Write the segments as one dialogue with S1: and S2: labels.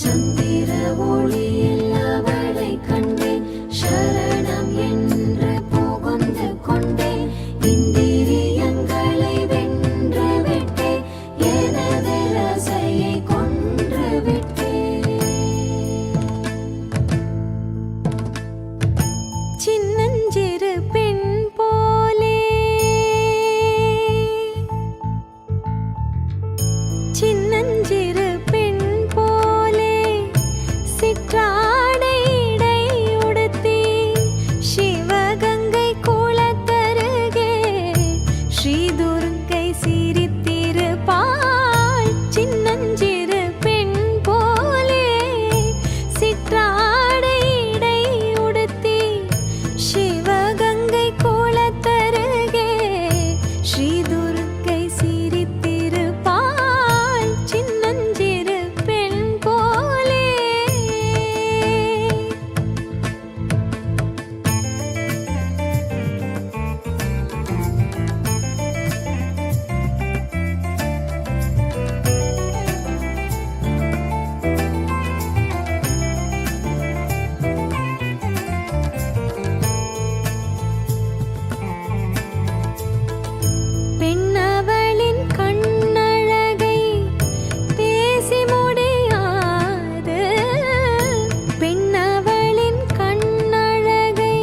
S1: சந்திர ஒளியில் அவளை கண்டேன், சரணம் என்று புகுந்து கொண்டேன். இந்திரியங்களை வென்று விட்டேன், எனது ரசையை கொன்று விட்டேன். சின்னஞ்சிறு பெண் போலே, சின்னஞ்சிறு பெண் போலே சிற்றாடை இடை உடுத்தி சிவகங்கை குளத்தருகே ஸ்ரீ துர்க்கை சிரித்திருப்பாள். சின்னஞ்சிறு பெண் போலே சிற்றாடை இடை உடுத்தி சிவகங்கை குளத்தருகே ஸ்ரீ துர்க்கை சிரித்திருப்பாள். சின்னஞ்சிறு பெண் போலே. பெண்ணவளின் கண்ணழகை பேசி முடியாது, பெண்ணவளின் கண்ணழகை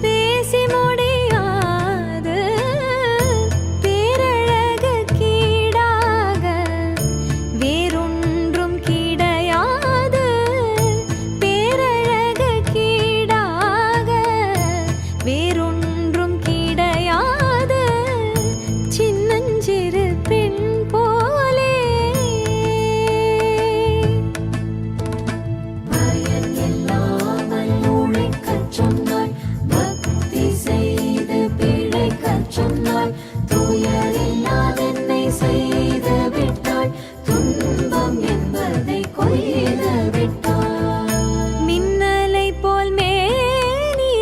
S1: பேசி முடியாது. பேரழகு கீடாக வேறொன்றும் கிடையாது, பேரழகு கீடாக வேறொன்றும் கிடையாது. சின்னஞ்சிறு பெண் போலே. பயன் இல்லாமல் உழைக்கச் சொன்னாள், பக்தி செய்து பிழைக்கச் சொன்னாள். துயரில்லாதென்னை செய்து விட்டாள், துன்பம் என்பதை கொய்து விட்டாள். மின்னலை போல் மேனி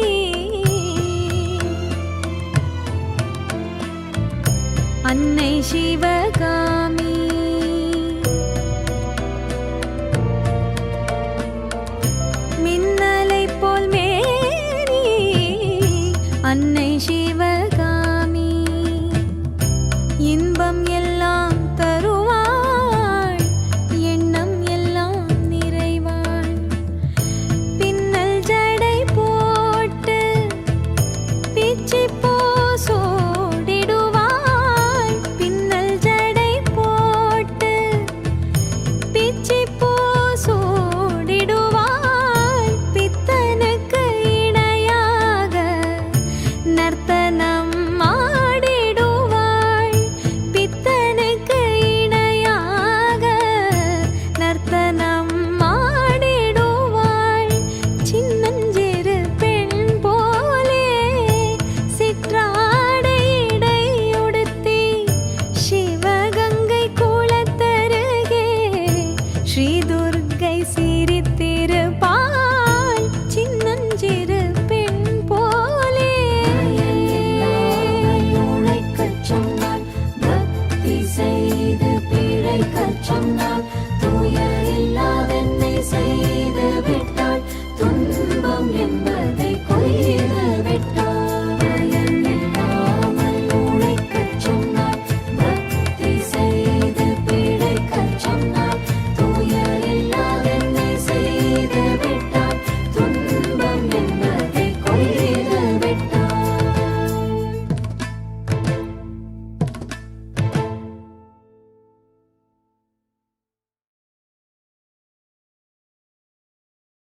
S1: அன்னை சிவகாமி, மின்னலை போல் மேனி அன்னை சிவகாமி. இன்பம் எல்லாம் தருவாள், எண்ணம் எல்லாம் நிறைவாள். பின்னல் ஜடை போட்டு பிச்சி போ சோடிடுவாள், பின்னல் ஜடை போட்டு பிச்சி போ சோடிடுவாள். பித்தனுக்கு இணையாக நர்த்தனம் ஆடிடுவாள், பித்தனுக்கு இணையாக நர்த்தனம் ஆடிடுவாள். சின்னஞ்சிறு பெண் போலே சிற்றாடை இடை உடுத்தி சிவகங்கை குளத்தருகே ஸ்ரீ துர்க்கை சிரித்திருப்பாள். சின்னஞ்சிறு பெண் போலே. உழைக்கச் சொன்னாள், பக்தி செய்து பிழைக்கச் சொன்னாள்.